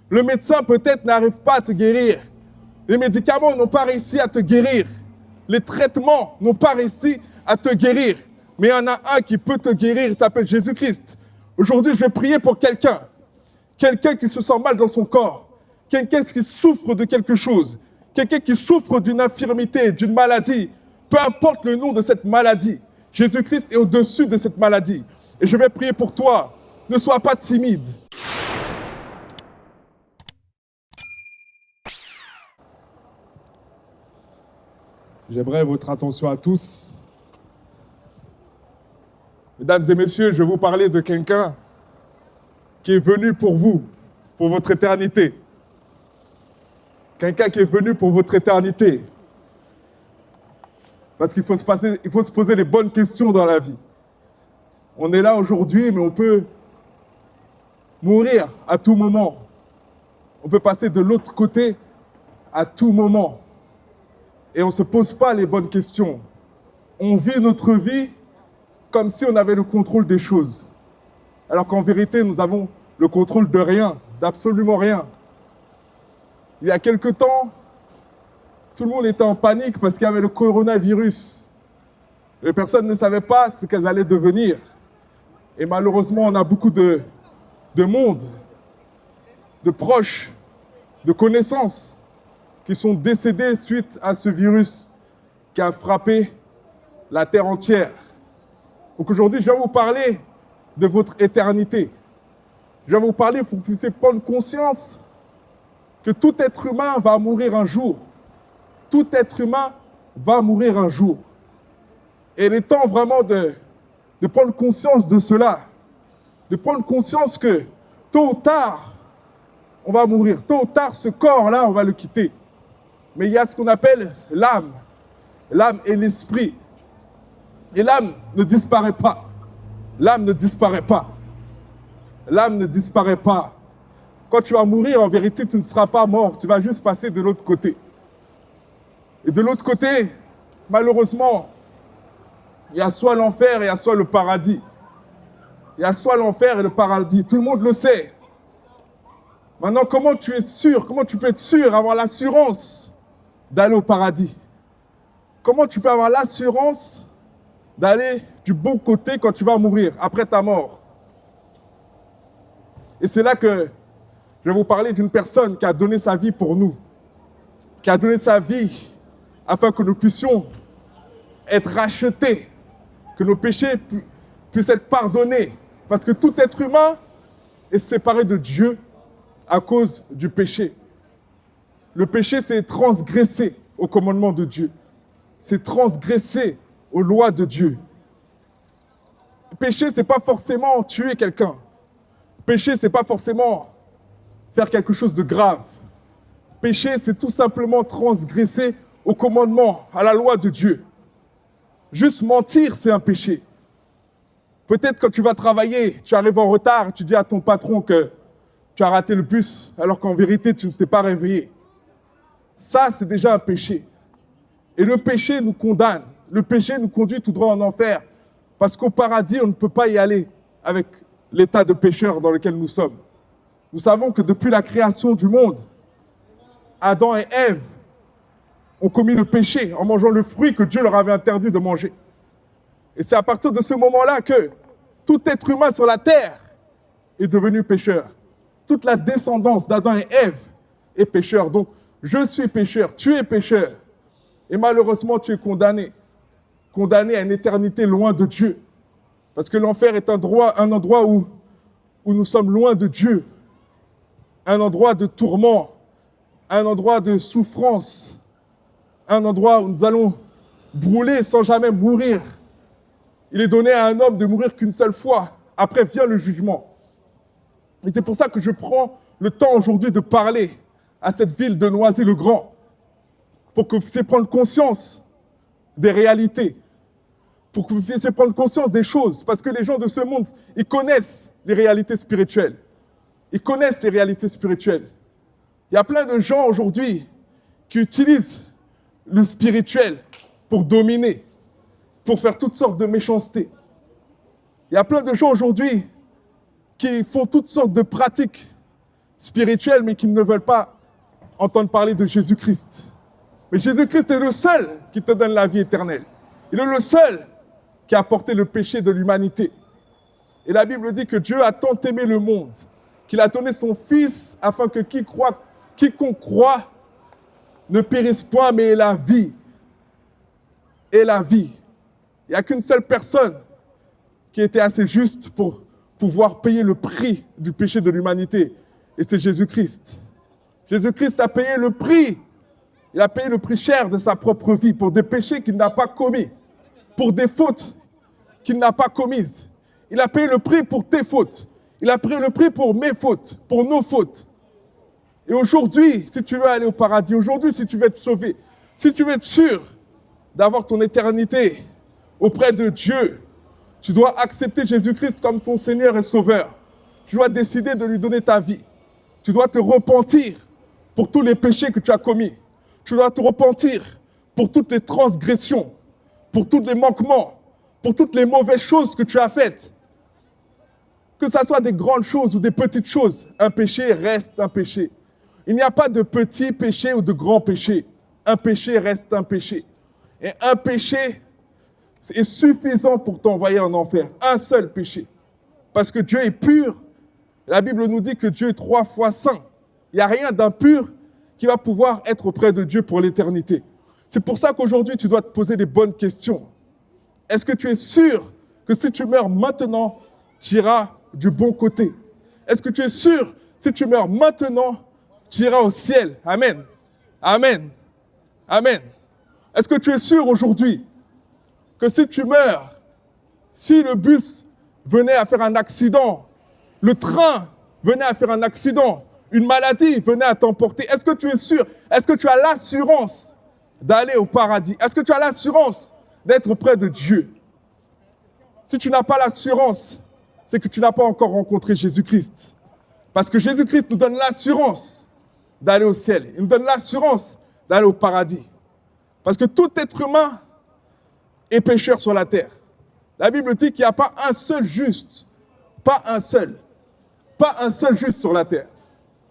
Le médecin peut-être n'arrive pas à te guérir. Les médicaments n'ont pas réussi à te guérir. Les traitements n'ont pas réussi à te guérir. Mais il y en a un qui peut te guérir, il s'appelle Jésus-Christ. Aujourd'hui, je vais prier pour quelqu'un. Quelqu'un qui se sent mal dans son corps. Quelqu'un qui souffre de quelque chose. Quelqu'un qui souffre d'une infirmité, d'une maladie. Peu importe le nom de cette maladie. Jésus-Christ est au-dessus de cette maladie. Et je vais prier pour toi. Ne sois pas timide. J'aimerais votre attention à tous. Mesdames et messieurs, je vais vous parler de quelqu'un qui est venu pour vous, pour votre éternité. Quelqu'un qui est venu pour votre éternité. Parce qu'il faut se poser les bonnes questions dans la vie. On est là aujourd'hui, mais on peut mourir à tout moment. On peut passer de l'autre côté à tout moment. Et on ne se pose pas les bonnes questions. On vit notre vie comme si on avait le contrôle des choses. Alors qu'en vérité, nous avons le contrôle de rien, d'absolument rien. Il y a quelque temps, tout le monde était en panique parce qu'il y avait le coronavirus. Les personnes ne savaient pas ce qu'elles allaient devenir. Et malheureusement, on a beaucoup de monde, de proches, de connaissances qui sont décédés suite à ce virus qui a frappé la terre entière. Donc aujourd'hui, je vais vous parler de votre éternité. Je vais vous parler pour que vous puissiez prendre conscience que tout être humain va mourir un jour. Tout être humain va mourir un jour. Et il est temps vraiment de prendre conscience de cela. De prendre conscience que tôt ou tard, on va mourir. Tôt ou tard, ce corps-là, on va le quitter. Mais il y a ce qu'on appelle l'âme. L'âme et l'esprit. Et l'âme ne disparaît pas. L'âme ne disparaît pas. L'âme ne disparaît pas. Quand tu vas mourir, en vérité, tu ne seras pas mort. Tu vas juste passer de l'autre côté. Et de l'autre côté, malheureusement, il y a soit l'enfer et il y a soit le paradis. Il y a soit l'enfer et le paradis. Tout le monde le sait. Maintenant, comment tu es sûr, comment tu peux être sûr, avoir l'assurance d'aller au paradis? Comment tu peux avoir l'assurance d'aller du bon côté quand tu vas mourir, après ta mort? Et c'est là que je vais vous parler d'une personne qui a donné sa vie pour nous, qui a donné sa vie afin que nous puissions être rachetés, que nos péchés puissent être pardonnés. Parce que tout être humain est séparé de Dieu à cause du péché. Le péché, c'est transgresser au commandement de Dieu. C'est transgresser aux lois de Dieu. Le péché, ce n'est pas forcément tuer quelqu'un. Le péché, ce n'est pas forcément faire quelque chose de grave. Le péché, c'est tout simplement transgresser au commandement, à la loi de Dieu. Juste mentir, c'est un péché. Peut-être quand tu vas travailler, tu arrives en retard, tu dis à ton patron que tu as raté le bus, alors qu'en vérité, tu ne t'es pas réveillé. Ça, c'est déjà un péché. Et le péché nous condamne. Le péché nous conduit tout droit en enfer. Parce qu'au paradis, on ne peut pas y aller avec l'état de pécheur dans lequel nous sommes. Nous savons que depuis la création du monde, Adam et Ève ont commis le péché en mangeant le fruit que Dieu leur avait interdit de manger. Et c'est à partir de ce moment-là que tout être humain sur la terre est devenu pécheur. Toute la descendance d'Adam et Ève est pécheur. Donc, je suis pécheur, tu es pécheur. Et malheureusement, tu es condamné. Condamné à une éternité loin de Dieu. Parce que l'enfer est un endroit où nous sommes loin de Dieu. Un endroit de tourment. Un endroit de souffrance. Un endroit où nous allons brûler sans jamais mourir. Il est donné à un homme de mourir qu'une seule fois. Après vient le jugement. Et c'est pour ça que je prends le temps aujourd'hui de parler à cette ville de Noisy-le-Grand, pour que vous puissiez prendre conscience des réalités, pour que vous puissiez prendre conscience des choses, parce que les gens de ce monde, ils connaissent les réalités spirituelles. Ils connaissent les réalités spirituelles. Il y a plein de gens aujourd'hui qui utilisent le spirituel pour dominer, pour faire toutes sortes de méchancetés. Il y a plein de gens aujourd'hui qui font toutes sortes de pratiques spirituels, mais qui ne veulent pas entendre parler de Jésus-Christ. Mais Jésus-Christ est le seul qui te donne la vie éternelle. Il est le seul qui a porté le péché de l'humanité. Et la Bible dit que Dieu a tant aimé le monde qu'il a donné son Fils afin que quiconque croit ne périsse point, mais ait la vie. Et la vie. Il n'y a qu'une seule personne qui était assez juste pour pouvoir payer le prix du péché de l'humanité. Et c'est Jésus-Christ. Jésus-Christ a payé le prix. Il a payé le prix cher de sa propre vie pour des péchés qu'il n'a pas commis, pour des fautes qu'il n'a pas commises. Il a payé le prix pour tes fautes. Il a payé le prix pour mes fautes, pour nos fautes. Et aujourd'hui, si tu veux aller au paradis, aujourd'hui, si tu veux être sauvé, si tu veux être sûr d'avoir ton éternité auprès de Dieu, tu dois accepter Jésus-Christ comme ton Seigneur et Sauveur. Tu dois décider de lui donner ta vie. Tu dois te repentir pour tous les péchés que tu as commis. Tu dois te repentir pour toutes les transgressions, pour tous les manquements, pour toutes les mauvaises choses que tu as faites. Que ce soit des grandes choses ou des petites choses, un péché reste un péché. Il n'y a pas de petit péché ou de grand péché. Un péché reste un péché. Et un péché est suffisant pour t'envoyer en enfer. Un seul péché. Parce que Dieu est pur. La Bible nous dit que Dieu est 3 fois saint. Il n'y a rien d'impur qui va pouvoir être auprès de Dieu pour l'éternité. C'est pour ça qu'aujourd'hui, tu dois te poser des bonnes questions. Est-ce que tu es sûr que si tu meurs maintenant, tu iras du bon côté? Est-ce que tu es sûr, si tu meurs maintenant, tu iras au ciel? Amen. Amen. Amen. Est-ce que tu es sûr aujourd'hui que si tu meurs, si le bus venait à faire un accident, le train venait à faire un accident, une maladie venait à t'emporter, est-ce que tu es sûr? Est-ce que tu as l'assurance d'aller au paradis? Est-ce que tu as l'assurance d'être près de Dieu? Si tu n'as pas l'assurance, c'est que tu n'as pas encore rencontré Jésus-Christ. Parce que Jésus-Christ nous donne l'assurance d'aller au ciel. Il nous donne l'assurance d'aller au paradis. Parce que tout être humain est pécheur sur la terre. La Bible dit qu'il n'y a pas un seul juste. Pas un seul. Pas un seul juste sur la terre.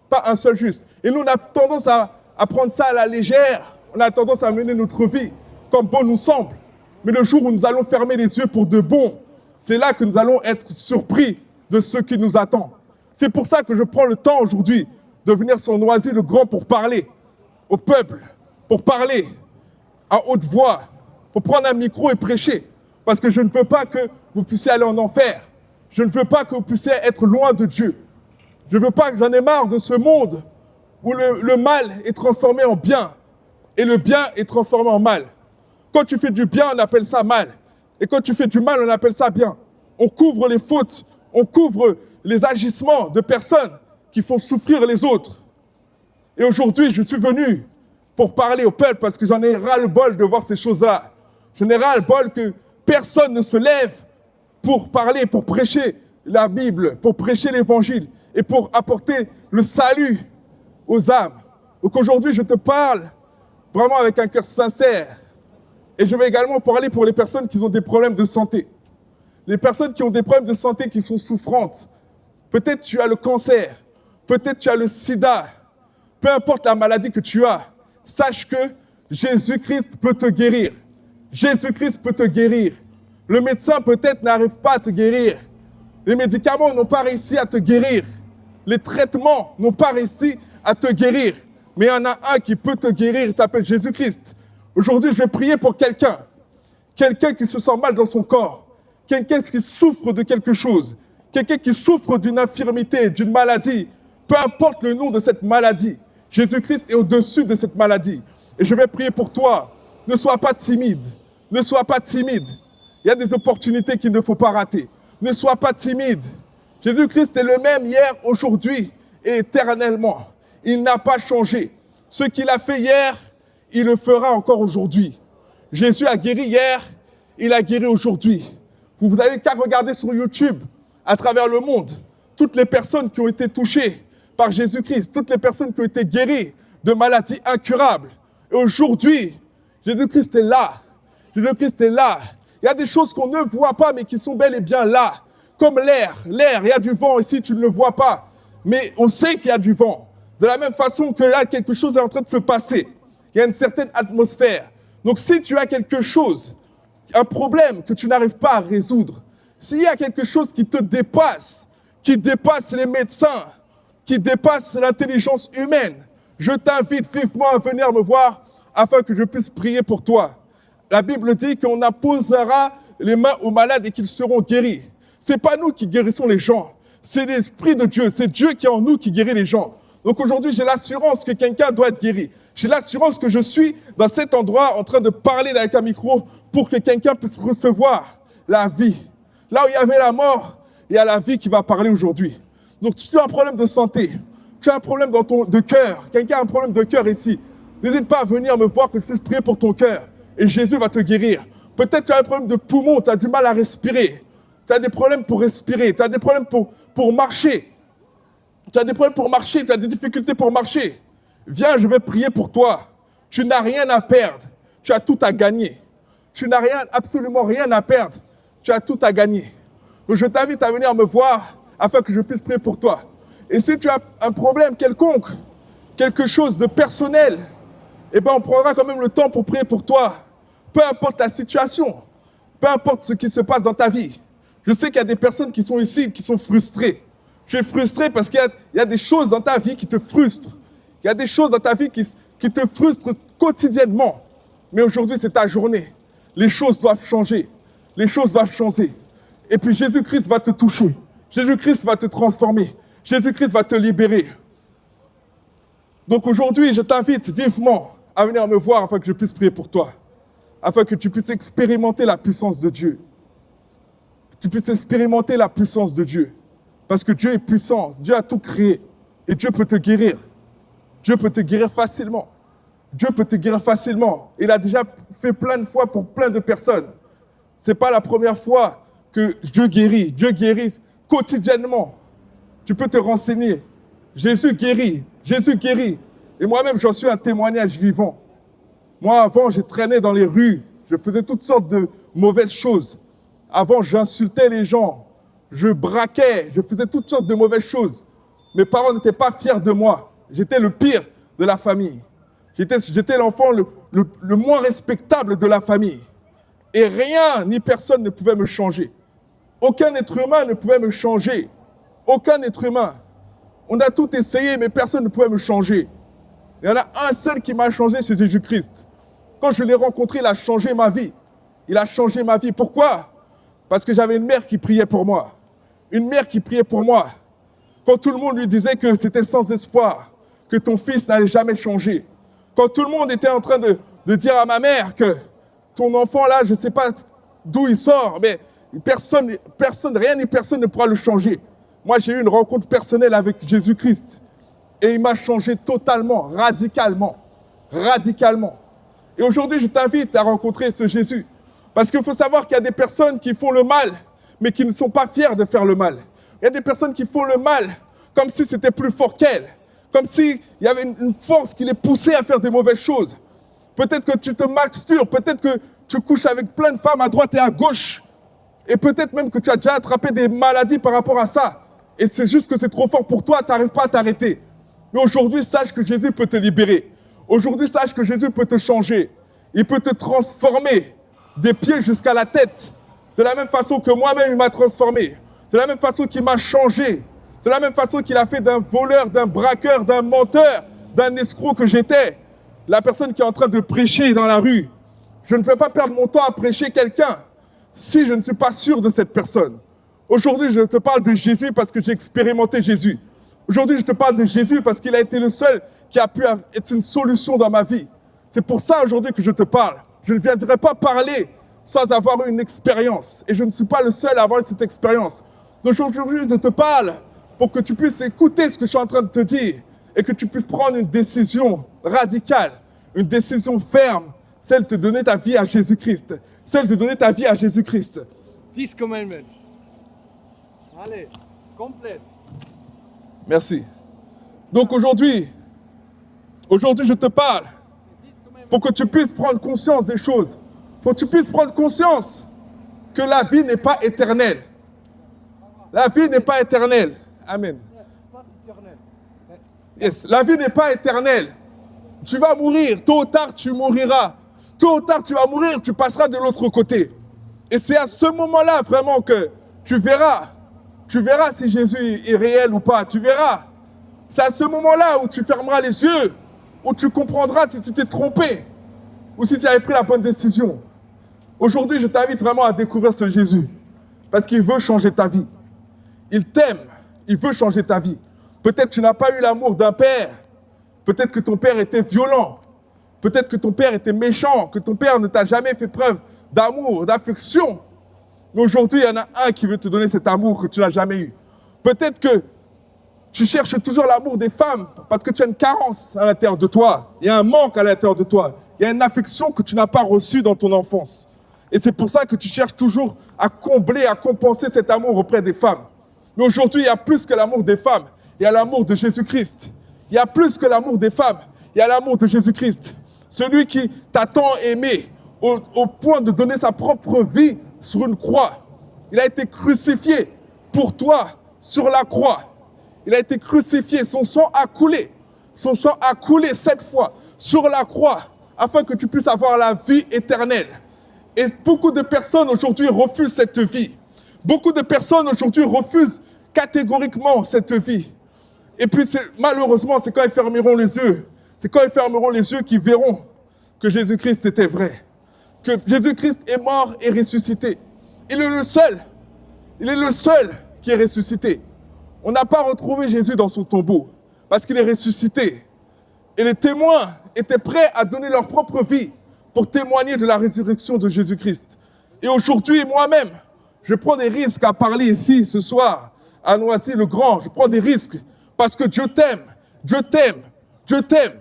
Pas un seul juste. Et nous, on a tendance à prendre ça à la légère. On a tendance à mener notre vie comme bon nous semble. Mais le jour où nous allons fermer les yeux pour de bon, c'est là que nous allons être surpris de ce qui nous attend. C'est pour ça que je prends le temps aujourd'hui de venir sur Noisy-le-Grand pour parler au peuple, pour parler à haute voix, pour prendre un micro et prêcher. Parce que je ne veux pas que vous puissiez aller en enfer. Je ne veux pas que vous puissiez être loin de Dieu. Je ne veux pas, j'en ai marre de ce monde où le mal est transformé en bien et le bien est transformé en mal. Quand tu fais du bien, on appelle ça mal. Et quand tu fais du mal, on appelle ça bien. On couvre les fautes, on couvre les agissements de personnes qui font souffrir les autres. Et aujourd'hui, je suis venu pour parler au peuple parce que j'en ai ras-le-bol de voir ces choses-là. J'en ai ras-le-bol que personne ne se lève pour parler, pour prêcher la Bible, pour prêcher l'Évangile et pour apporter le salut aux âmes. Donc aujourd'hui, je te parle vraiment avec un cœur sincère. Et je vais également parler pour les personnes qui ont des problèmes de santé. Les personnes qui ont des problèmes de santé qui sont souffrantes. Peut-être tu as le cancer, peut-être tu as le sida, peu importe la maladie que tu as, sache que Jésus-Christ peut te guérir. Jésus-Christ peut te guérir. Le médecin peut-être n'arrive pas à te guérir. Les médicaments n'ont pas réussi à te guérir. Les traitements n'ont pas réussi à te guérir. Mais il y en a un qui peut te guérir, il s'appelle Jésus-Christ. Aujourd'hui, je vais prier pour quelqu'un. Quelqu'un qui se sent mal dans son corps. Quelqu'un qui souffre de quelque chose. Quelqu'un qui souffre d'une infirmité, d'une maladie. Peu importe le nom de cette maladie. Jésus-Christ est au-dessus de cette maladie. Et je vais prier pour toi. Ne sois pas timide. Ne sois pas timide. Il y a des opportunités qu'il ne faut pas rater. Ne sois pas timide. Jésus-Christ est le même hier, aujourd'hui et éternellement. Il n'a pas changé. Ce qu'il a fait hier, il le fera encore aujourd'hui. Jésus a guéri hier, il a guéri aujourd'hui. Vous n'avez qu'à regarder sur YouTube, à travers le monde, toutes les personnes qui ont été touchées par Jésus-Christ, toutes les personnes qui ont été guéries de maladies incurables. Et aujourd'hui, Jésus-Christ est là. Jésus-Christ est là. Il y a des choses qu'on ne voit pas, mais qui sont bel et bien là. Comme l'air. L'air, il y a du vent ici, tu ne le vois pas. mais on sait qu'il y a du vent. De la même façon que là, quelque chose est en train de se passer. Il y a une certaine atmosphère. Donc si tu as quelque chose, un problème que tu n'arrives pas à résoudre, s'il y a quelque chose qui te dépasse, qui dépasse les médecins, qui dépasse l'intelligence humaine, je t'invite vivement à venir me voir afin que je puisse prier pour toi. La Bible dit qu'on imposera les mains aux malades et qu'ils seront guéris. Ce n'est pas nous qui guérissons les gens, c'est l'Esprit de Dieu, c'est Dieu qui est en nous qui guérit les gens. Donc aujourd'hui, j'ai l'assurance que quelqu'un doit être guéri. J'ai l'assurance que je suis dans cet endroit en train de parler avec un micro pour que quelqu'un puisse recevoir la vie. Là où il y avait la mort, il y a la vie qui va parler aujourd'hui. Donc si tu as un problème de santé, tu as un problème de cœur, quelqu'un a un problème de cœur ici, n'hésite pas à venir me voir que je puisse prier pour ton cœur et Jésus va te guérir. Peut-être tu as un problème de poumon, tu as du mal à respirer, tu as des problèmes pour respirer, tu as des problèmes pour marcher. Tu as des problèmes pour marcher, tu as des difficultés pour marcher. Viens, je vais prier pour toi. Tu n'as rien à perdre, tu as tout à gagner. Tu n'as absolument rien à perdre, tu as tout à gagner. Donc je t'invite à venir me voir afin que je puisse prier pour toi. Et si tu as un problème quelconque, quelque chose de personnel, eh bien on prendra quand même le temps pour prier pour toi. Peu importe la situation, peu importe ce qui se passe dans ta vie. Je sais qu'il y a des personnes qui sont ici, qui sont frustrées. Tu es frustré parce qu'il y a des choses dans ta vie qui te frustrent. Il y a des choses dans ta vie qui te frustrent quotidiennement. Mais aujourd'hui, c'est ta journée. Les choses doivent changer. Les choses doivent changer. Et puis Jésus-Christ va te toucher. Jésus-Christ va te transformer. Jésus-Christ va te libérer. Donc aujourd'hui, je t'invite vivement à venir me voir afin que je puisse prier pour toi. Afin que tu puisses expérimenter la puissance de Dieu. Tu puisses expérimenter la puissance de Dieu. Parce que Dieu est puissant, Dieu a tout créé et Dieu peut te guérir. Dieu peut te guérir facilement. Dieu peut te guérir facilement. Il a déjà fait plein de fois pour plein de personnes. Ce n'est pas la première fois que Dieu guérit. Dieu guérit quotidiennement. Tu peux te renseigner. Jésus guérit. Jésus guérit. Et moi-même, j'en suis un témoignage vivant. Moi, avant, je traînais dans les rues. Je faisais toutes sortes de mauvaises choses. Avant, j'insultais les gens. Je braquais, je faisais toutes sortes de mauvaises choses. Mes parents n'étaient pas fiers de moi. J'étais le pire de la famille. J'étais l'enfant le moins respectable de la famille. Et rien ni personne ne pouvait me changer. Aucun être humain ne pouvait me changer. Aucun être humain. On a tout essayé, mais personne ne pouvait me changer. Il y en a un seul qui m'a changé, c'est Jésus-Christ. Quand je l'ai rencontré, il a changé ma vie. Il a changé ma vie. Pourquoi? Parce que j'avais une mère qui priait pour moi. Une mère qui priait pour moi. Quand tout le monde lui disait que c'était sans espoir, que ton fils n'allait jamais changer. Quand tout le monde était en train de dire à ma mère que ton enfant là, je ne sais pas d'où il sort, mais rien ni personne ne pourra le changer. Moi, j'ai eu une rencontre personnelle avec Jésus-Christ. Et il m'a changé totalement, radicalement. Radicalement. Et aujourd'hui, je t'invite à rencontrer ce Jésus. Parce qu'il faut savoir qu'il y a des personnes qui font le mal, mais qui ne sont pas fiers de faire le mal. Il y a des personnes qui font le mal comme si c'était plus fort qu'elles. Comme s'il y avait une force qui les poussait à faire des mauvaises choses. Peut-être que tu te masturbes, peut-être que tu couches avec plein de femmes à droite et à gauche. Et peut-être même que tu as déjà attrapé des maladies par rapport à ça. Et c'est juste que c'est trop fort pour toi, tu n'arrives pas à t'arrêter. Mais aujourd'hui, sache que Jésus peut te libérer. Aujourd'hui, sache que Jésus peut te changer. Il peut te transformer des pieds jusqu'à la tête. De la même façon que moi-même, il m'a transformé. De la même façon qu'il m'a changé. De la même façon qu'il a fait d'un voleur, d'un braqueur, d'un menteur, d'un escroc que j'étais. La personne qui est en train de prêcher dans la rue. Je ne vais pas perdre mon temps à prêcher quelqu'un si je ne suis pas sûr de cette personne. Aujourd'hui, je te parle de Jésus parce que j'ai expérimenté Jésus. Aujourd'hui, je te parle de Jésus parce qu'il a été le seul qui a pu être une solution dans ma vie. C'est pour ça aujourd'hui que je te parle. Je ne viendrai pas parler sans avoir eu une expérience. Et je ne suis pas le seul à avoir cette expérience. Donc aujourd'hui, je te parle pour que tu puisses écouter ce que je suis en train de te dire et que tu puisses prendre une décision radicale, une décision ferme, celle de donner ta vie à Jésus-Christ. Celle de donner ta vie à Jésus-Christ. 10 commandements. Allez, complète. Merci. Donc aujourd'hui, je te parle pour que tu puisses prendre conscience des choses. Pour que tu puisses prendre conscience que la vie n'est pas éternelle. La vie n'est pas éternelle. Amen. éternelle. Yes, la vie n'est pas éternelle. Tu vas mourir, tôt ou tard tu mouriras. Tôt ou tard tu vas mourir, tu passeras de l'autre côté. Et c'est à ce moment-là vraiment que tu verras si Jésus est réel ou pas, tu verras. C'est à ce moment-là où tu fermeras les yeux, où tu comprendras si tu t'es trompé ou si tu avais pris la bonne décision. Aujourd'hui, je t'invite vraiment à découvrir ce Jésus parce qu'il veut changer ta vie. Il t'aime, il veut changer ta vie. Peut-être que tu n'as pas eu l'amour d'un père, peut-être que ton père était violent, peut-être que ton père était méchant, que ton père ne t'a jamais fait preuve d'amour, d'affection. Mais aujourd'hui, il y en a un qui veut te donner cet amour que tu n'as jamais eu. Peut-être que tu cherches toujours l'amour des femmes parce que tu as une carence à l'intérieur de toi. Il y a un manque à l'intérieur de toi. Il y a une affection que tu n'as pas reçue dans ton enfance. Et c'est pour ça que tu cherches toujours à combler, à compenser cet amour auprès des femmes. Mais aujourd'hui, il y a plus que l'amour des femmes. Il y a l'amour de Jésus-Christ. Il y a plus que l'amour des femmes. Il y a l'amour de Jésus-Christ. Celui qui t'a tant aimé au point de donner sa propre vie sur une croix. Il a été crucifié pour toi sur la croix. Il a été crucifié, son sang a coulé. Son sang a coulé 7 fois sur la croix afin que tu puisses avoir la vie éternelle. Et beaucoup de personnes aujourd'hui refusent cette vie. Beaucoup de personnes aujourd'hui refusent catégoriquement cette vie. Et puis malheureusement, c'est quand ils fermeront les yeux. C'est quand ils fermeront les yeux qu'ils verront que Jésus-Christ était vrai. Que Jésus-Christ est mort et ressuscité. Il est le seul. Il est le seul qui est ressuscité. On n'a pas retrouvé Jésus dans son tombeau parce qu'il est ressuscité. Et les témoins étaient prêts à donner leur propre vie pour témoigner de la résurrection de Jésus-Christ. Et aujourd'hui, moi-même, je prends des risques à parler ici ce soir à Noisy-le-Grand. Je prends des risques parce que Dieu t'aime, Dieu t'aime, Dieu t'aime,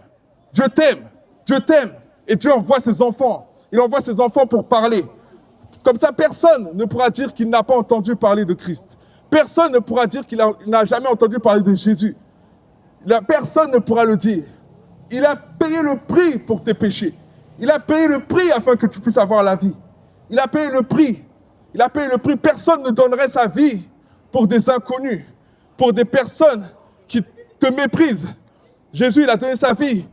Dieu t'aime, Dieu t'aime. Et Dieu envoie ses enfants. Il envoie ses enfants pour parler. Comme ça, personne ne pourra dire qu'il n'a pas entendu parler de Christ. Personne ne pourra dire qu'il n'a jamais entendu parler de Jésus. Personne ne pourra le dire. Il a payé le prix pour tes péchés. Il a payé le prix afin que tu puisses avoir la vie. Il a payé le prix. Il a payé le prix. Personne ne donnerait sa vie pour des inconnus, pour des personnes qui te méprisent. Jésus, il a donné sa vie,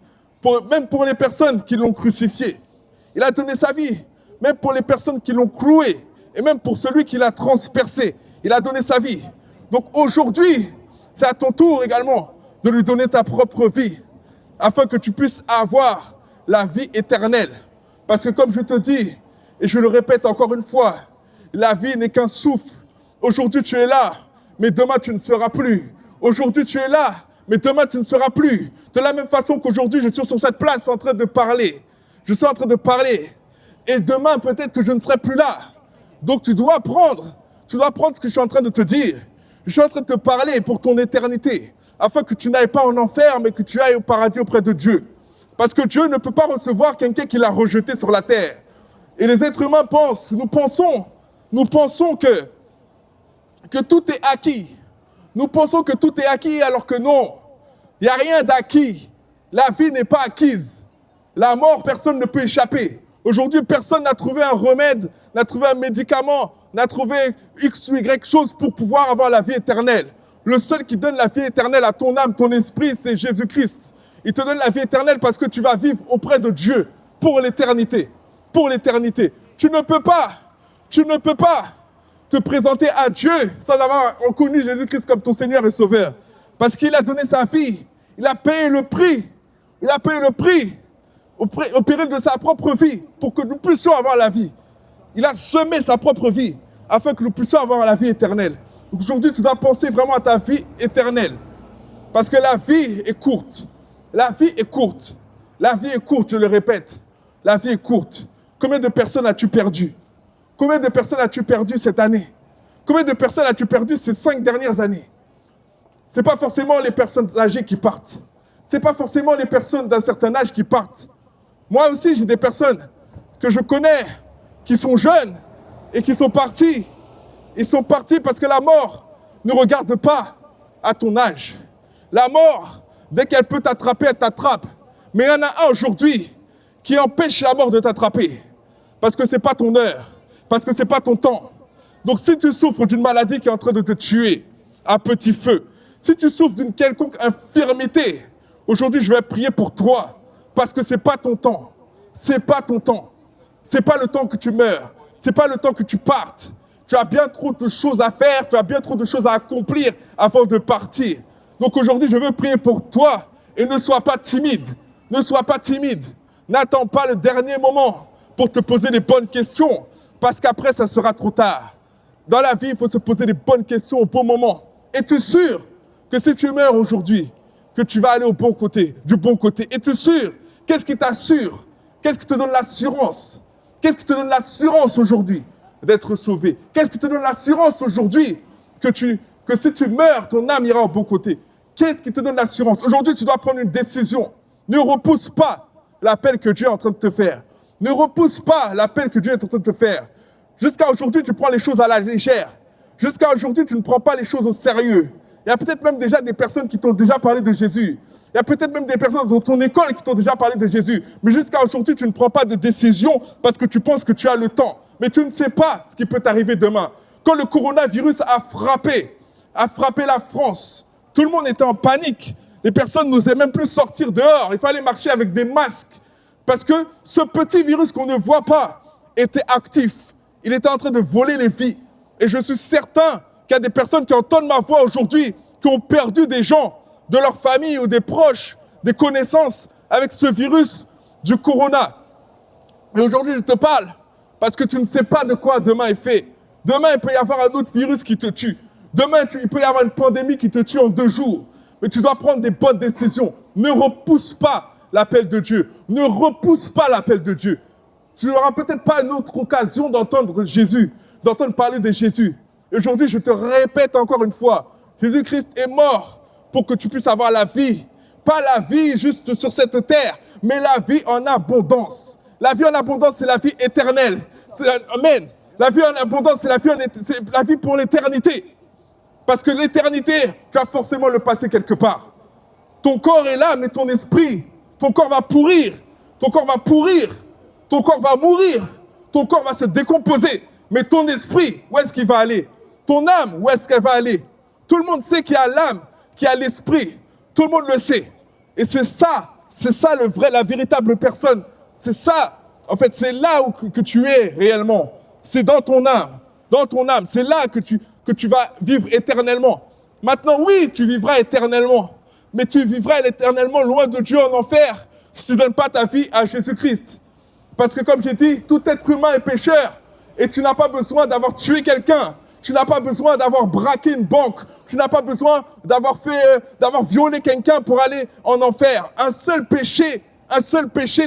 même pour les personnes qui l'ont crucifié. Il a donné sa vie, même pour les personnes qui l'ont cloué, et même pour celui qui l'a transpercé. Il a donné sa vie. Donc aujourd'hui, c'est à ton tour également de lui donner ta propre vie, afin que tu puisses avoir la vie éternelle. Parce que comme je te dis, et je le répète encore une fois, la vie n'est qu'un souffle. Aujourd'hui tu es là, mais demain tu ne seras plus. Aujourd'hui tu es là, mais demain tu ne seras plus. De la même façon qu'aujourd'hui je suis sur cette place en train de parler. Je suis en train de parler. Et demain peut-être que je ne serai plus là. Donc tu dois prendre ce que je suis en train de te dire. Je suis en train de te parler pour ton éternité. Afin que tu n'ailles pas en enfer, mais que tu ailles au paradis auprès de Dieu. Parce que Dieu ne peut pas recevoir quelqu'un qui l'a rejeté sur la terre. Et les êtres humains nous pensons que tout est acquis. Nous pensons que tout est acquis alors que non. Il n'y a rien d'acquis. La vie n'est pas acquise. La mort, personne ne peut échapper. Aujourd'hui, personne n'a trouvé un remède, n'a trouvé un médicament, n'a trouvé X ou Y chose pour pouvoir avoir la vie éternelle. Le seul qui donne la vie éternelle à ton âme, ton esprit, c'est Jésus-Christ. Il te donne la vie éternelle parce que tu vas vivre auprès de Dieu pour l'éternité. Pour l'éternité. Tu ne peux pas te présenter à Dieu sans avoir reconnu Jésus-Christ comme ton Seigneur et Sauveur. Parce qu'il a donné sa vie. Il a payé le prix. Il a payé le prix au péril de sa propre vie pour que nous puissions avoir la vie. Il a semé sa propre vie afin que nous puissions avoir la vie éternelle. Aujourd'hui, tu dois penser vraiment à ta vie éternelle. Parce que la vie est courte. La vie est courte. La vie est courte, je le répète. La vie est courte. Combien de personnes as-tu perdu? Combien de personnes as-tu perdu cette année? Combien de personnes as-tu perdu ces 5 dernières années? Ce n'est pas forcément les personnes âgées qui partent. Ce n'est pas forcément les personnes d'un certain âge qui partent. Moi aussi, j'ai des personnes que je connais qui sont jeunes et qui sont partis. Ils sont partis parce que la mort ne regarde pas à ton âge. La mort, dès qu'elle peut t'attraper, elle t'attrape. Mais il y en a un aujourd'hui qui empêche la mort de t'attraper. Parce que ce n'est pas ton heure. Parce que ce n'est pas ton temps. Donc si tu souffres d'une maladie qui est en train de te tuer à petit feu, Si tu souffres d'une quelconque infirmité, aujourd'hui, je vais prier pour toi. Parce que ce n'est pas ton temps. Ce n'est pas ton temps. Ce n'est pas le temps que tu meurs. Ce n'est pas le temps que tu partes. Tu as bien trop de choses à faire. Tu as bien trop de choses à accomplir avant de partir. Donc aujourd'hui, je veux prier pour toi. Et ne sois pas timide. Ne sois pas timide. N'attends pas le dernier moment pour te poser les bonnes questions. Parce qu'après, ça sera trop tard. Dans la vie, il faut se poser les bonnes questions au bon moment. Es-tu sûr que si tu meurs aujourd'hui, que tu vas aller au bon côté, du bon côté? Es-tu sûr? Qu'est-ce qui t'assure? Qu'est-ce qui te donne l'assurance? Qu'est-ce qui te donne l'assurance aujourd'hui d'être sauvé? Qu'est-ce qui te donne l'assurance aujourd'hui que si tu meurs, ton âme ira au bon côté? Qu'est-ce qui te donne l'assurance? Aujourd'hui, tu dois prendre une décision. Ne repousse pas l'appel que Dieu est en train de te faire. Ne repousse pas l'appel que Dieu est en train de te faire. Jusqu'à aujourd'hui, tu prends les choses à la légère. Jusqu'à aujourd'hui, tu ne prends pas les choses au sérieux. Il y a peut-être même déjà des personnes qui t'ont déjà parlé de Jésus. Il y a peut-être même des personnes dans ton école qui t'ont déjà parlé de Jésus. Mais jusqu'à aujourd'hui, tu ne prends pas de décision parce que tu penses que tu as le temps. Mais tu ne sais pas ce qui peut t'arriver demain. Quand le coronavirus a frappé la France, tout le monde était en panique. Les personnes n'osaient même plus sortir dehors. Il fallait marcher avec des masques. Parce que ce petit virus qu'on ne voit pas était actif. Il était en train de voler les vies. Et je suis certain qu'il y a des personnes qui entendent ma voix aujourd'hui, qui ont perdu des gens de leur famille ou des proches, des connaissances avec ce virus du corona. Et aujourd'hui, je te parle parce que tu ne sais pas de quoi demain est fait. Demain, il peut y avoir un autre virus qui te tue. Demain, il peut y avoir une pandémie qui te tue en 2 jours. Mais tu dois prendre des bonnes décisions. Ne repousse pas l'appel de Dieu. Ne repousse pas l'appel de Dieu. Tu n'auras peut-être pas une autre occasion d'entendre Jésus, d'entendre parler de Jésus. Et aujourd'hui, je te répète encore une fois, Jésus-Christ est mort pour que tu puisses avoir la vie. Pas la vie juste sur cette terre, mais la vie en abondance. La vie en abondance, c'est la vie éternelle. Amen. La vie en abondance, c'est la vie pour l'éternité. Parce que l'éternité, tu vas forcément le passer quelque part. Ton corps est là, mais ton esprit, ton corps va pourrir. Ton corps va pourrir. Ton corps va mourir. Ton corps va se décomposer. Mais ton esprit, où est-ce qu'il va aller? Ton âme, où est-ce qu'elle va aller? Tout le monde sait qu'il y a l'âme, qu'il y a l'esprit. Tout le monde le sait. Et c'est ça la véritable personne. C'est ça, en fait, c'est là que tu es réellement. C'est dans ton âme. Dans ton âme, c'est là que tu vas vivre éternellement. Maintenant, oui, tu vivras éternellement. Mais tu vivras éternellement loin de Dieu en enfer si tu ne donnes pas ta vie à Jésus-Christ. Parce que comme j'ai dit, tout être humain est pécheur. Et tu n'as pas besoin d'avoir tué quelqu'un. Tu n'as pas besoin d'avoir braqué une banque. Tu n'as pas besoin d'avoir violé quelqu'un pour aller en enfer. Un seul péché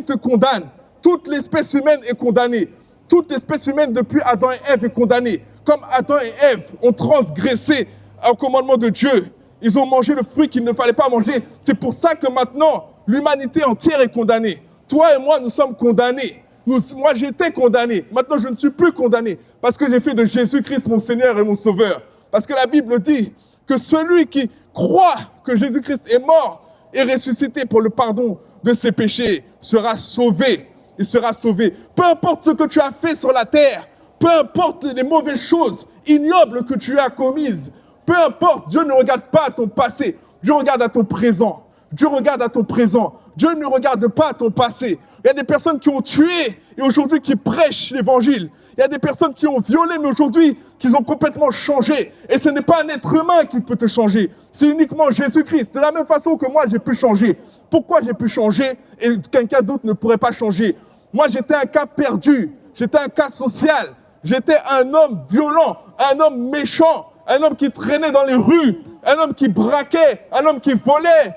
te condamne. Toute l'espèce humaine est condamnée. Toute l'espèce humaine depuis Adam et Ève est condamnée. Comme Adam et Ève ont transgressé au commandement de Dieu. Ils ont mangé le fruit qu'il ne fallait pas manger. C'est pour ça que maintenant, l'humanité entière est condamnée. Toi et moi, nous sommes condamnés. Moi, j'étais condamné. Maintenant, je ne suis plus condamné. Parce que j'ai fait de Jésus-Christ mon Seigneur et mon Sauveur. Parce que la Bible dit que celui qui croit que Jésus-Christ est mort et ressuscité pour le pardon de ses péchés sera sauvé. Il sera sauvé. Peu importe ce que tu as fait sur la terre, peu importe les mauvaises choses ignobles que tu as commises, peu importe, Dieu ne regarde pas à ton passé. Dieu regarde à ton présent. Dieu regarde à ton présent. Dieu ne regarde pas à ton passé. Il y a des personnes qui ont tué et aujourd'hui qui prêchent l'évangile. Il y a des personnes qui ont violé mais aujourd'hui qui ont complètement changé. Et ce n'est pas un être humain qui peut te changer. C'est uniquement Jésus-Christ. De la même façon que moi, j'ai pu changer. Pourquoi j'ai pu changer et quelqu'un d'autre ne pourrait pas changer? Moi, j'étais un cas perdu. J'étais un cas social. J'étais un homme violent, un homme méchant, un homme qui traînait dans les rues, un homme qui braquait, un homme qui volait.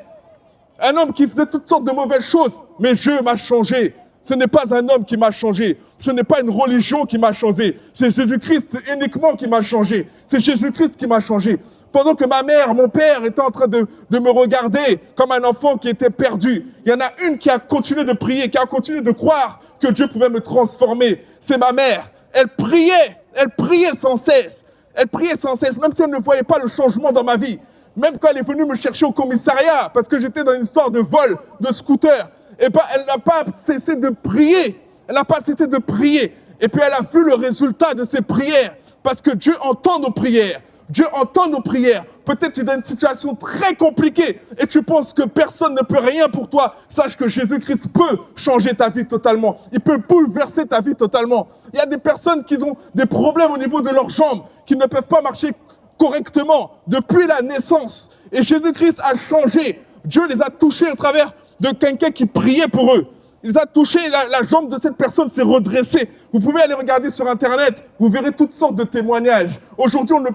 Un homme qui faisait toutes sortes de mauvaises choses. Mais Dieu m'a changé. Ce n'est pas un homme qui m'a changé. Ce n'est pas une religion qui m'a changé. C'est Jésus-Christ uniquement qui m'a changé. C'est Jésus-Christ qui m'a changé. Pendant que ma mère, mon père étaient en train de me regarder comme un enfant qui était perdu, il y en a une qui a continué de prier, qui a continué de croire que Dieu pouvait me transformer. C'est ma mère. Elle priait sans cesse. Elle priait sans cesse, même si elle ne voyait pas le changement dans ma vie. Même quand elle est venue me chercher au commissariat, parce que j'étais dans une histoire de vol, de scooter, et ben elle n'a pas cessé de prier. Elle n'a pas cessé de prier. Et puis elle a vu le résultat de ses prières. Parce que Dieu entend nos prières. Dieu entend nos prières. Peut-être tu es dans une situation très compliquée et tu penses que personne ne peut rien pour toi. Sache que Jésus-Christ peut changer ta vie totalement. Il peut bouleverser ta vie totalement. Il y a des personnes qui ont des problèmes au niveau de leurs jambes, qui ne peuvent pas marcher correctement depuis la naissance. Et Jésus-Christ a changé. Dieu les a touchés au travers de quelqu'un qui priait pour eux. Il les a touchés, la jambe de cette personne s'est redressée. Vous pouvez aller regarder sur Internet, vous verrez toutes sortes de témoignages. Aujourd'hui, on ne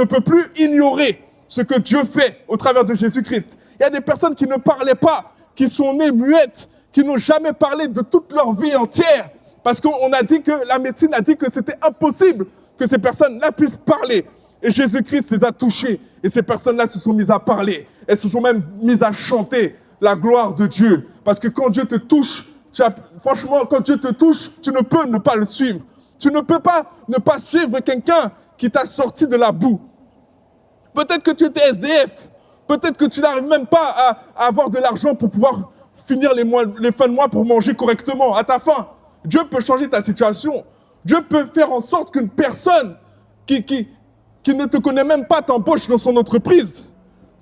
peut plus ignorer ce que Dieu fait au travers de Jésus-Christ. Il y a des personnes qui ne parlaient pas, qui sont nées muettes, qui n'ont jamais parlé de toute leur vie entière. Parce qu'on a dit que, la médecine a dit que c'était impossible que ces personnes-là puissent parler. Et Jésus-Christ les a touchés. Et ces personnes-là se sont mises à parler. Elles se sont même mises à chanter la gloire de Dieu. Parce que quand Dieu te touche, franchement, quand Dieu te touche, tu ne peux ne pas le suivre. Tu ne peux pas ne pas suivre quelqu'un qui t'a sorti de la boue. Peut-être que tu étais SDF. Peut-être que tu n'arrives même pas à avoir de l'argent pour pouvoir finir les fins de mois pour manger correctement à ta faim. Dieu peut changer ta situation. Dieu peut faire en sorte qu'une personne qui ne te connaît même pas t'embauche dans son entreprise.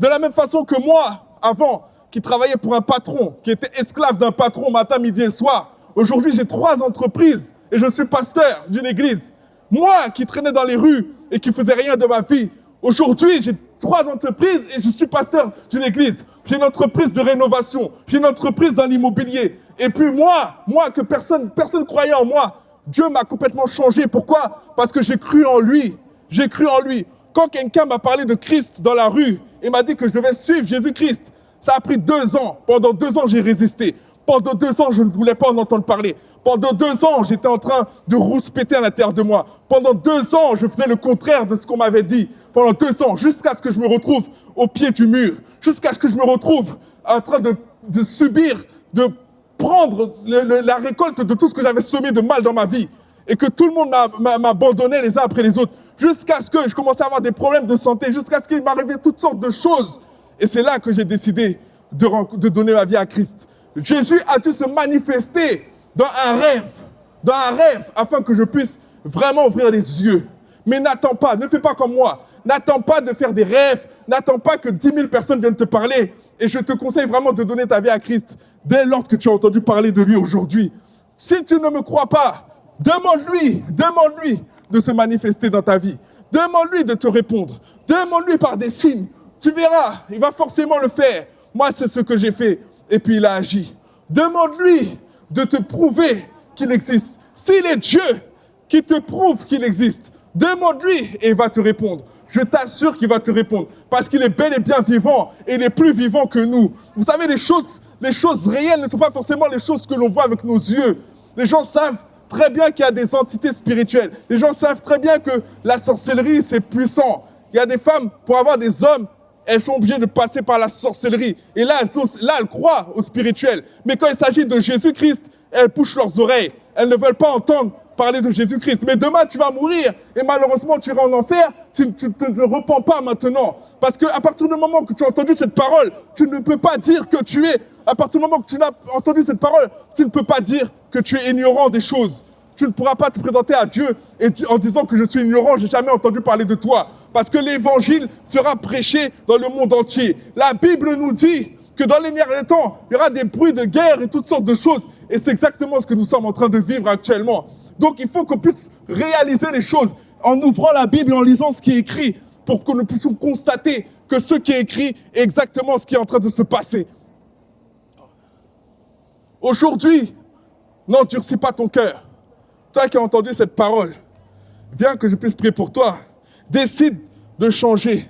De la même façon que moi, avant, qui travaillait pour un patron, qui était esclave d'un patron matin, midi et soir. Aujourd'hui, j'ai 3 entreprises et je suis pasteur d'une église. Moi, qui traînais dans les rues et qui faisais rien de ma vie. Aujourd'hui, j'ai 3 entreprises et je suis pasteur d'une église. J'ai une entreprise de rénovation. J'ai une entreprise dans l'immobilier. Et puis moi que personne croyait en moi. Dieu m'a complètement changé. Pourquoi? Parce que j'ai cru en lui. J'ai cru en lui. Quand quelqu'un m'a parlé de Christ dans la rue et m'a dit que je devais suivre Jésus-Christ, ça a pris 2 ans. Pendant 2 ans, j'ai résisté. Pendant 2 ans, je ne voulais pas en entendre parler. Pendant 2 ans, j'étais en train de rouspéter à l'intérieur de moi. Pendant 2 ans, je faisais le contraire de ce qu'on m'avait dit. Pendant 2 ans, jusqu'à ce que je me retrouve au pied du mur. Jusqu'à ce que je me retrouve en train de subir, de prendre la récolte de tout ce que j'avais semé de mal dans ma vie. Et que tout le monde m'abandonnait les uns après les autres. Jusqu'à ce que je commençais à avoir des problèmes de santé. Jusqu'à ce qu'il m'arrivait toutes sortes de choses. Et c'est là que j'ai décidé de donner ma vie à Christ. Jésus a dû se manifester dans un rêve, afin que je puisse vraiment ouvrir les yeux. Mais n'attends pas, ne fais pas comme moi. N'attends pas de faire des rêves, n'attends pas que 10 000 personnes viennent te parler. Et je te conseille vraiment de donner ta vie à Christ dès lors que tu as entendu parler de lui aujourd'hui. Si tu ne me crois pas, demande-lui de se manifester dans ta vie. Demande-lui de te répondre. Demande-lui par des signes. Tu verras, il va forcément le faire. Moi, c'est ce que j'ai fait. Et puis, il a agi. Demande-lui de te prouver qu'il existe. S'il est Dieu qui te prouve qu'il existe, demande-lui et il va te répondre. Je t'assure qu'il va te répondre. Parce qu'il est bel et bien vivant. Et il est plus vivant que nous. Vous savez, les choses réelles ne sont pas forcément les choses que l'on voit avec nos yeux. Les gens savent très bien qu'il y a des entités spirituelles. Les gens savent très bien que la sorcellerie, c'est puissant. Il y a des femmes, pour avoir des hommes, elles sont obligées de passer par la sorcellerie. Et là, elles croient au spirituel. Mais quand il s'agit de Jésus-Christ, elles bouchent leurs oreilles. Elles ne veulent pas entendre parler de Jésus-Christ. Mais demain, tu vas mourir. Et malheureusement, tu iras en enfer si tu ne te repens pas maintenant. Parce qu'à partir du moment que tu as entendu cette parole, tu ne peux pas dire que tu es... À partir du moment que tu n'as entendu cette parole, tu ne peux pas dire que tu es ignorant des choses. Tu ne pourras pas te présenter à Dieu en disant que je suis ignorant, je n'ai jamais entendu parler de toi. Parce que l'évangile sera prêché dans le monde entier. La Bible nous dit que dans les derniers temps, il y aura des bruits de guerre et toutes sortes de choses. Et c'est exactement ce que nous sommes en train de vivre actuellement. Donc il faut qu'on puisse réaliser les choses en ouvrant la Bible et en lisant ce qui est écrit pour que nous puissions constater que ce qui est écrit est exactement ce qui est en train de se passer. Aujourd'hui, n'endurcis pas ton cœur. Toi qui as entendu cette parole, viens que je puisse prier pour toi. Décide de changer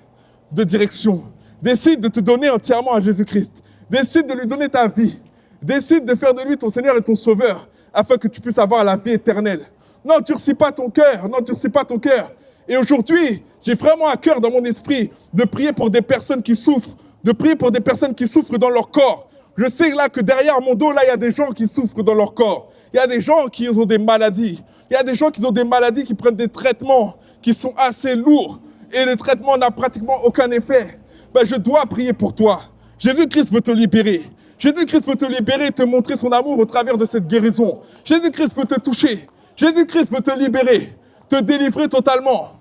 de direction. Décide de te donner entièrement à Jésus-Christ. Décide de lui donner ta vie. Décide de faire de lui ton Seigneur et ton Sauveur, afin que tu puisses avoir la vie éternelle. N'endurcis pas ton cœur, n'endurcis pas ton cœur. Et aujourd'hui, j'ai vraiment à cœur dans mon esprit de prier pour des personnes qui souffrent, de prier pour des personnes qui souffrent dans leur corps. Je sais là que derrière mon dos, là, il y a des gens qui souffrent dans leur corps. Il y a des gens qui ont des maladies. Il y a des gens qui ont des maladies, qui prennent des traitements qui sont assez lourds. Et le traitement n'a pratiquement aucun effet. Ben, je dois prier pour toi. Jésus-Christ veut te libérer. Jésus-Christ veut te libérer et te montrer son amour au travers de cette guérison. Jésus-Christ veut te toucher. Jésus-Christ veut te libérer, te délivrer totalement.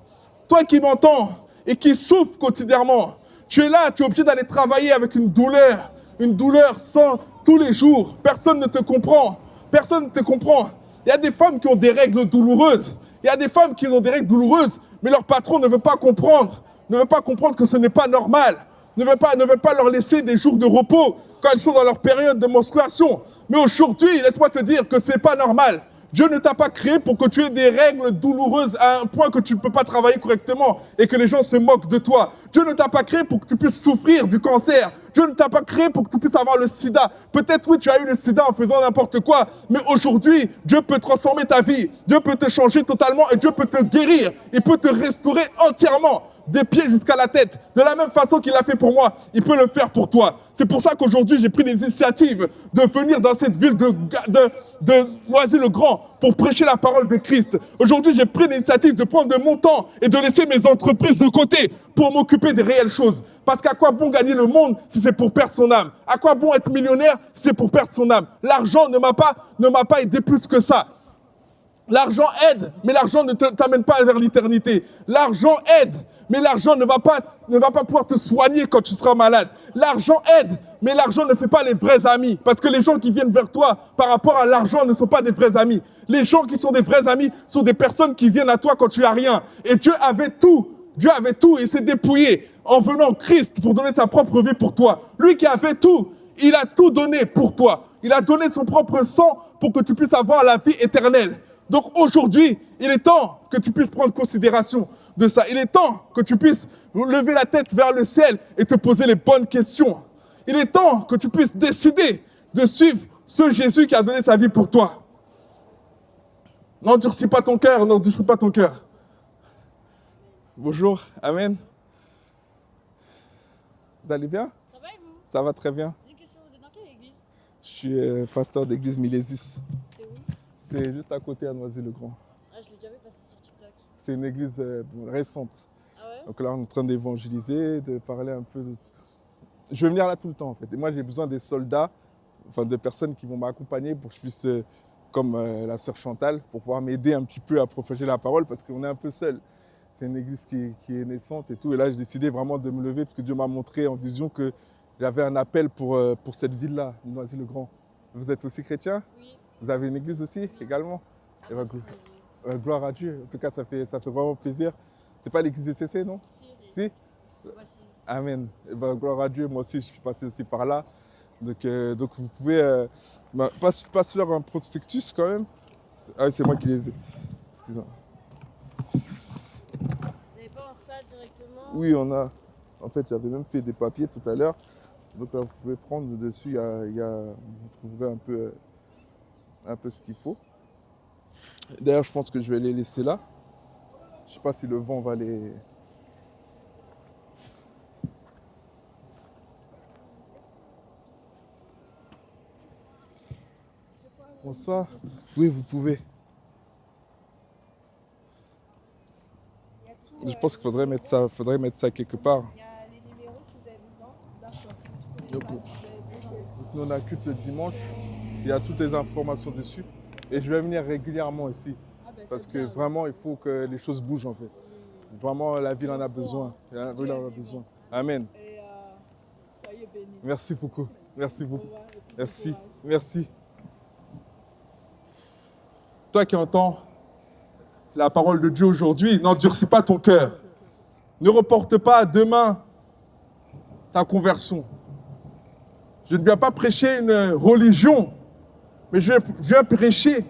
Toi qui m'entends et qui souffrent quotidiennement. Tu es là, tu es obligé d'aller travailler avec une douleur sans tous les jours. Personne ne te comprend. Personne ne te comprend. Il y a des femmes qui ont des règles douloureuses. Il y a des femmes qui ont des règles douloureuses, mais leur patron ne veut pas comprendre. Ne veut pas comprendre que ce n'est pas normal. Ne veut pas leur laisser des jours de repos quand elles sont dans leur période de menstruation. Mais aujourd'hui, laisse-moi te dire que ce n'est pas normal. Dieu ne t'a pas créé pour que tu aies des règles douloureuses à un point que tu ne peux pas travailler correctement et que les gens se moquent de toi. Dieu ne t'a pas créé pour que tu puisses souffrir du cancer. Dieu ne t'a pas créé pour que tu puisses avoir le sida. Peut-être oui, tu as eu le sida en faisant n'importe quoi, mais aujourd'hui, Dieu peut transformer ta vie. Dieu peut te changer totalement et Dieu peut te guérir. Il peut te restaurer entièrement, des pieds jusqu'à la tête. De la même façon qu'il l'a fait pour moi, il peut le faire pour toi. C'est pour ça qu'aujourd'hui, j'ai pris l'initiative de venir dans cette ville de Noisy-le-Grand pour prêcher la parole de Christ. Aujourd'hui, j'ai pris l'initiative de prendre de mon temps et de laisser mes entreprises de côté pour m'occuper des réelles choses. Parce qu'à quoi bon gagner le monde si c'est pour perdre son âme? À quoi bon être millionnaire si c'est pour perdre son âme? L'argent ne m'a pas aidé plus que ça. L'argent aide, mais l'argent ne t'amène pas vers l'éternité. L'argent aide, mais l'argent ne va pas pouvoir te soigner quand tu seras malade. L'argent aide, mais l'argent ne fait pas les vrais amis. Parce que les gens qui viennent vers toi par rapport à l'argent ne sont pas des vrais amis. Les gens qui sont des vrais amis sont des personnes qui viennent à toi quand tu as rien. Et Dieu avait tout. Dieu avait tout et il s'est dépouillé en venant Christ pour donner sa propre vie pour toi. Lui qui avait tout, il a tout donné pour toi. Il a donné son propre sang pour que tu puisses avoir la vie éternelle. Donc aujourd'hui, il est temps que tu puisses prendre considération de ça. Il est temps que tu puisses lever la tête vers le ciel et te poser les bonnes questions. Il est temps que tu puisses décider de suivre ce Jésus qui a donné sa vie pour toi. N'endurcis pas ton cœur, n'endurcis pas ton cœur. Bonjour, amen. Vous allez bien? Ça va et vous? Ça va très bien. J'ai une question, vous êtes dans quelle église? Je suis pasteur d'église Milésis. C'est où? C'est juste à côté à Noisy-le-Grand. Ah, je l'ai déjà vu passer sur TikTok. C'est une église récente. Ah ouais? Donc là, on est en train d'évangéliser, de parler un peu de... Je vais venir là tout le temps, en fait. Et moi, j'ai besoin des soldats, enfin, de personnes qui vont m'accompagner pour que je puisse, comme la sœur Chantal, pour pouvoir m'aider un petit peu à propager la parole parce qu'on est un peu seul. C'est une église qui est naissante et tout. Et là, j'ai décidé vraiment de me lever parce que Dieu m'a montré en vision que j'avais un appel pour cette ville-là, Noisy-le-Grand. Vous êtes aussi chrétien? Oui. Vous avez une église aussi, également? Ah, Eh ben, c'est... gloire à Dieu. En tout cas, ça fait vraiment plaisir. C'est pas l'église CC, non? Si. Si? Voici. Amen. Eh ben, gloire à Dieu. Moi aussi, je suis passé aussi par là. Donc vous pouvez... passe-leur un prospectus quand même. Ah oui, c'est moi qui les ai. Excusez-moi. Vous n'avez pas Insta directement? Oui, on a... En fait, j'avais même fait des papiers tout à l'heure. Donc là, vous pouvez prendre dessus. Vous trouverez un peu ce qu'il faut. D'ailleurs, je pense que je vais les laisser là. Je ne sais pas si le vent va les... Bonsoir. Oui, vous pouvez. Je pense qu'il faudrait mettre ça quelque part. Il y a les numéros si vous avez besoin. D'accord. Donc, Si vous avez besoin. nous, on a culte le dimanche. Il y a toutes les informations dessus. Et je vais venir régulièrement ici. Ah ben, Parce c'est que bien. vraiment, il faut que les choses bougent en fait. Vraiment, la ville en a besoin. La ville en a besoin. Amen. Et soyez bénis. Merci beaucoup. Merci Au beaucoup. revoir et puis bon Merci. courage. Merci. Toi qui entends la parole de Dieu aujourd'hui, n'endurcis pas ton cœur. Ne reporte pas à demain ta conversion. Je ne viens pas prêcher une religion, mais je viens prêcher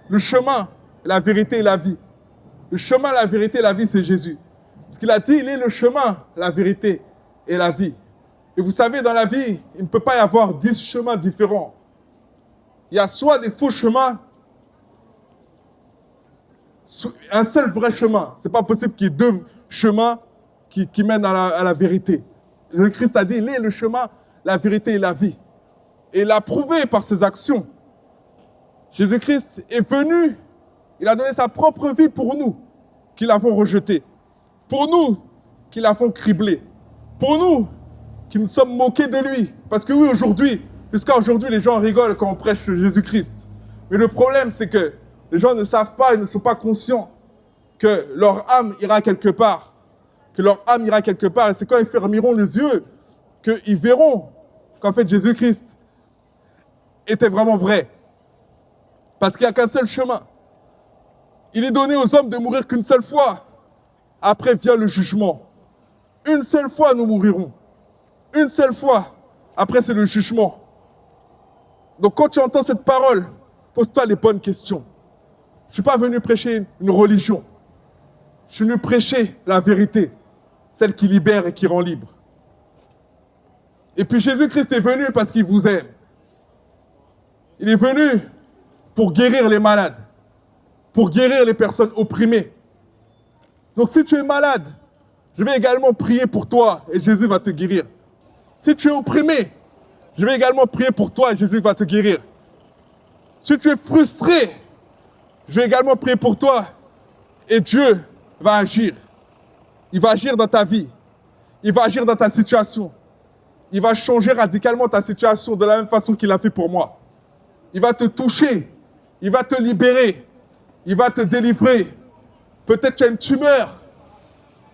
le chemin, la vérité et la vie. Le chemin, la vérité et la vie, c'est Jésus. Parce qu'il a dit, il est le chemin, la vérité et la vie. Et vous savez, dans la vie, il ne peut pas y avoir 10 chemins différents. Il y a soit des faux chemins, un seul vrai chemin. Ce n'est pas possible qu'il y ait deux chemins qui mènent à la vérité. Le Christ a dit, il est le chemin, la vérité et la vie. Et il l'a prouvé par ses actions. Jésus-Christ est venu, il a donné sa propre vie pour nous, qui l'avons rejeté. Pour nous, qui l'avons criblé. Pour nous, qui nous sommes moqués de lui. Parce que oui, aujourd'hui, jusqu'à aujourd'hui, les gens rigolent quand on prêche Jésus-Christ. Mais le problème, c'est que les gens ne savent pas, ils ne sont pas conscients que leur âme ira quelque part. que leur âme ira quelque part. Et c'est quand ils fermeront les yeux qu'ils verront qu'en fait Jésus-Christ était vraiment vrai. Parce qu'il n'y a qu'un seul chemin. Il est donné aux hommes de mourir qu'une seule fois. Après vient le jugement. Une seule fois nous mourirons. Une seule fois. Après c'est le jugement. Donc quand tu entends cette parole, pose-toi les bonnes questions. Je ne suis pas venu prêcher une religion. Je suis venu prêcher la vérité, celle qui libère et qui rend libre. Et puis Jésus-Christ est venu parce qu'il vous aime. Il est venu pour guérir les malades, pour guérir les personnes opprimées. Donc si tu es malade, je vais également prier pour toi et Jésus va te guérir. Si tu es opprimé, je vais également prier pour toi et Jésus va te guérir. Si tu es frustré, je vais également prier pour toi et Dieu va agir. Il va agir dans ta vie. Il va agir dans ta situation. Il va changer radicalement ta situation de la même façon qu'il a fait pour moi. Il va te toucher. Il va te libérer. Il va te délivrer. Peut-être tu as une tumeur.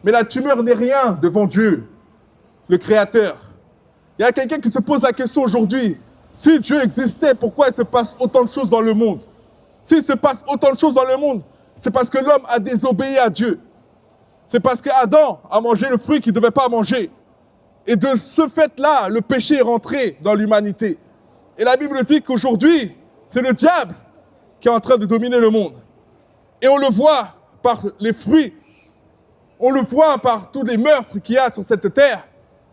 Mais la tumeur n'est rien devant Dieu, le Créateur. Il y a quelqu'un qui se pose la question aujourd'hui. Si Dieu existait, pourquoi il se passe autant de choses dans le monde? S'il se passe autant de choses dans le monde, c'est parce que l'homme a désobéi à Dieu. C'est parce qu'Adam a mangé le fruit qu'il ne devait pas manger. Et de ce fait-là, le péché est rentré dans l'humanité. Et la Bible dit qu'aujourd'hui, c'est le diable qui est en train de dominer le monde. Et on le voit par les fruits. On le voit par tous les meurtres qu'il y a sur cette terre.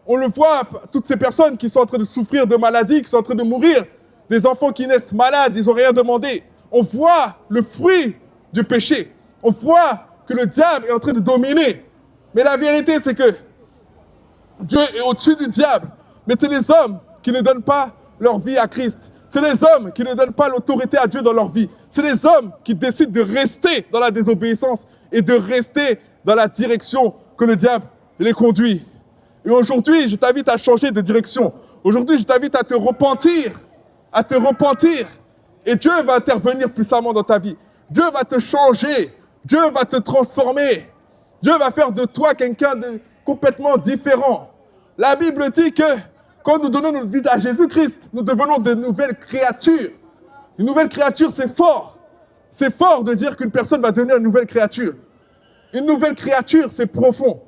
On le voit par toutes ces personnes qui sont en train de souffrir de maladies, qui sont en train de mourir. Des enfants qui naissent malades, ils n'ont rien demandé. On voit le fruit du péché. On voit que le diable est en train de dominer. Mais la vérité, c'est que Dieu est au-dessus du diable. Mais c'est les hommes qui ne donnent pas leur vie à Christ. C'est les hommes qui ne donnent pas l'autorité à Dieu dans leur vie. C'est les hommes qui décident de rester dans la désobéissance et de rester dans la direction que le diable les conduit. Et aujourd'hui, je t'invite à changer de direction. Aujourd'hui, je t'invite à te repentir. À te repentir. Et Dieu va intervenir puissamment dans ta vie. Dieu va te changer. Dieu va te transformer. Dieu va faire de toi quelqu'un de complètement différent. La Bible dit que quand nous donnons notre vie à Jésus-Christ, nous devenons de nouvelles créatures. Une nouvelle créature, c'est fort. C'est fort de dire qu'une personne va devenir une nouvelle créature. Une nouvelle créature, c'est profond.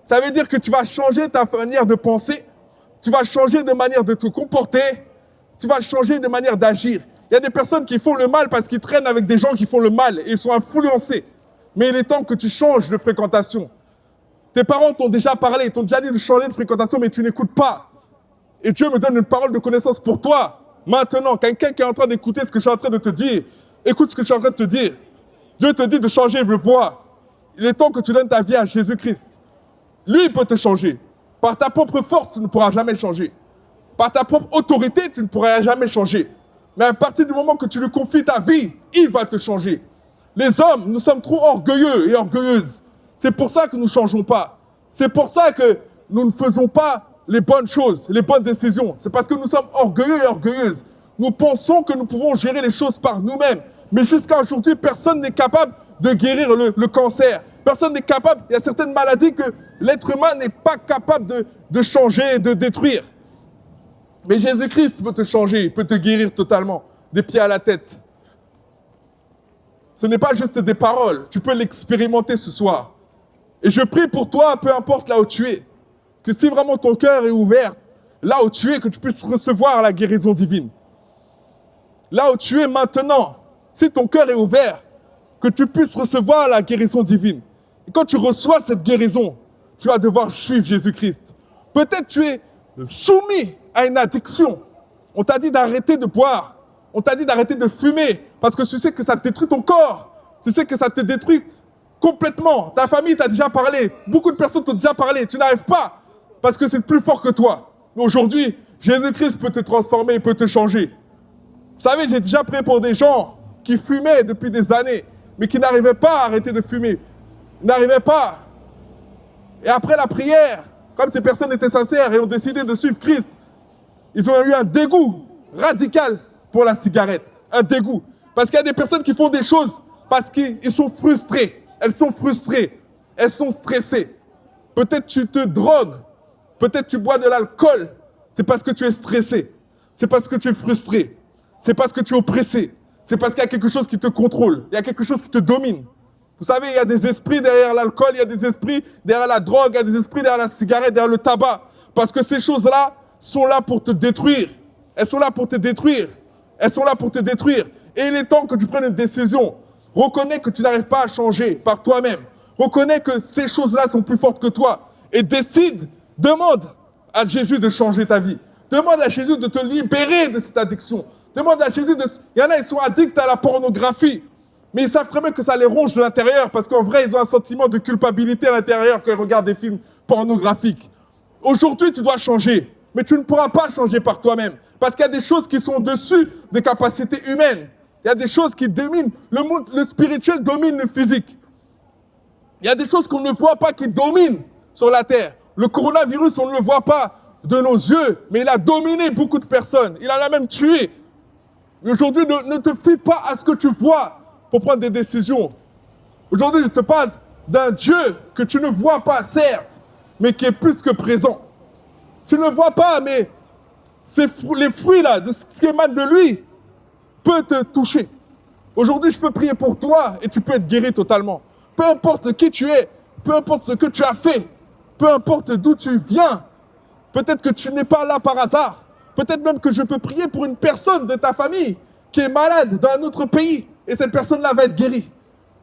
Ça veut dire que tu vas changer ta manière de penser, tu vas changer de manière de te comporter, tu vas changer de manière d'agir. Il y a des personnes qui font le mal parce qu'ils traînent avec des gens qui font le mal et ils sont influencés. Mais il est temps que tu changes de fréquentation. Tes parents t'ont déjà parlé, t'ont déjà dit de changer de fréquentation, mais tu n'écoutes pas. Et Dieu me donne une parole de connaissance pour toi. Maintenant, quelqu'un qui est en train d'écouter ce que je suis en train de te dire, écoute ce que je suis en train de te dire. Dieu te dit de changer, je le vois. Il est temps que tu donnes ta vie à Jésus-Christ. Lui, il peut te changer. Par ta propre force, tu ne pourras jamais changer. Par ta propre autorité, tu ne pourras jamais changer. Mais à partir du moment que tu lui confies ta vie, il va te changer. Les hommes, nous sommes trop orgueilleux et orgueilleuses. C'est pour ça que nous ne changeons pas. C'est pour ça que nous ne faisons pas les bonnes choses, les bonnes décisions. C'est parce que nous sommes orgueilleux et orgueilleuses. Nous pensons que nous pouvons gérer les choses par nous-mêmes. Mais jusqu'à aujourd'hui, personne n'est capable de guérir le cancer. Personne n'est capable, il y a certaines maladies que l'être humain n'est pas capable de changer, de détruire. Mais Jésus-Christ peut te changer, il peut te guérir totalement, des pieds à la tête. Ce n'est pas juste des paroles, tu peux l'expérimenter ce soir. Et je prie pour toi, peu importe là où tu es, que si vraiment ton cœur est ouvert, là où tu es, que tu puisses recevoir la guérison divine. Là où tu es maintenant, si ton cœur est ouvert, que tu puisses recevoir la guérison divine. Et quand tu reçois cette guérison, tu vas devoir suivre Jésus-Christ. Peut-être tu es soumis à une addiction. On t'a dit d'arrêter de boire. On t'a dit d'arrêter de fumer parce que tu sais que ça te détruit ton corps. Tu sais que ça te détruit complètement. Ta famille t'a déjà parlé. Beaucoup de personnes t'ont déjà parlé. Tu n'arrives pas parce que c'est plus fort que toi. Mais aujourd'hui, Jésus-Christ peut te transformer, il peut te changer. Vous savez, j'ai déjà prié pour des gens qui fumaient depuis des années, mais qui n'arrivaient pas à arrêter de fumer. Ils n'arrivaient pas. Et après la prière, comme ces personnes étaient sincères et ont décidé de suivre Christ, ils ont eu un dégoût radical pour la cigarette. Un dégoût. Parce qu'il y a des personnes qui font des choses parce qu'ils sont frustrés. Elles sont frustrées. Elles sont stressées. Peut-être tu te drogues. Peut-être tu bois de l'alcool. C'est parce que tu es stressé. C'est parce que tu es frustré. C'est parce que tu es oppressé. C'est parce qu'il y a quelque chose qui te contrôle. Il y a quelque chose qui te domine. Vous savez, il y a des esprits derrière l'alcool, il y a des esprits derrière la drogue, il y a des esprits derrière la cigarette, derrière le tabac. Parce que ces choses-là sont là pour te détruire. Elles sont là pour te détruire. Elles sont là pour te détruire. Et il est temps que tu prennes une décision. Reconnais que tu n'arrives pas à changer par toi-même. Reconnais que ces choses-là sont plus fortes que toi. Et décide, demande à Jésus de changer ta vie. Demande à Jésus de te libérer de cette addiction. Demande à Jésus de... Il y en a, ils sont addicts à la pornographie. Mais ils savent très bien que ça les ronge de l'intérieur parce qu'en vrai, ils ont un sentiment de culpabilité à l'intérieur quand ils regardent des films pornographiques. Aujourd'hui, tu dois changer. Mais tu ne pourras pas changer par toi-même. Parce qu'il y a des choses qui sont au-dessus des capacités humaines. Il y a des choses qui dominent. Le monde, le spirituel domine le physique. Il y a des choses qu'on ne voit pas qui dominent sur la terre. Le coronavirus, on ne le voit pas de nos yeux, mais il a dominé beaucoup de personnes. Il en a même tué. Mais aujourd'hui, ne te fie pas à ce que tu vois pour prendre des décisions. Aujourd'hui, je te parle d'un Dieu que tu ne vois pas, certes, mais qui est plus que présent. Tu ne le vois pas, mais les fruits là, de ce qui émane de lui, peut te toucher. Aujourd'hui, je peux prier pour toi et tu peux être guéri totalement. Peu importe qui tu es, peu importe ce que tu as fait, peu importe d'où tu viens, peut-être que tu n'es pas là par hasard. Peut-être même que je peux prier pour une personne de ta famille qui est malade dans un autre pays et cette personne-là va être guérie.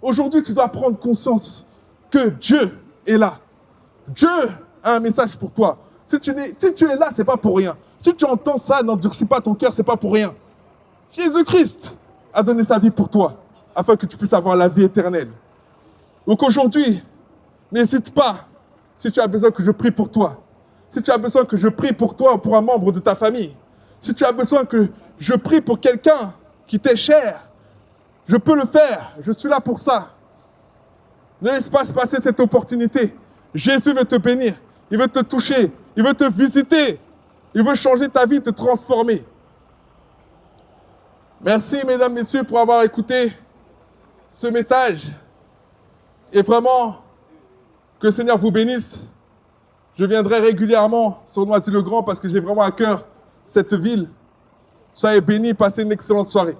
Aujourd'hui, tu dois prendre conscience que Dieu est là. Dieu a un message pour toi. Si tu es là, c'est pas pour rien. Si tu entends ça, n'endurcis pas ton cœur, c'est pas pour rien. Jésus-Christ a donné sa vie pour toi afin que tu puisses avoir la vie éternelle. Donc aujourd'hui, n'hésite pas si tu as besoin que je prie pour toi. Si tu as besoin que je prie pour toi ou pour un membre de ta famille. Si tu as besoin que je prie pour quelqu'un qui t'est cher, je peux le faire. Je suis là pour ça. Ne laisse pas se passer cette opportunité. Jésus veut te bénir. Il veut te toucher. Il veut te visiter. Il veut changer ta vie, te transformer. Merci, mesdames, messieurs, pour avoir écouté ce message. Et vraiment, que le Seigneur vous bénisse. Je viendrai régulièrement sur Noisy-le-Grand parce que j'ai vraiment à cœur cette ville. Soyez bénis, passez une excellente soirée.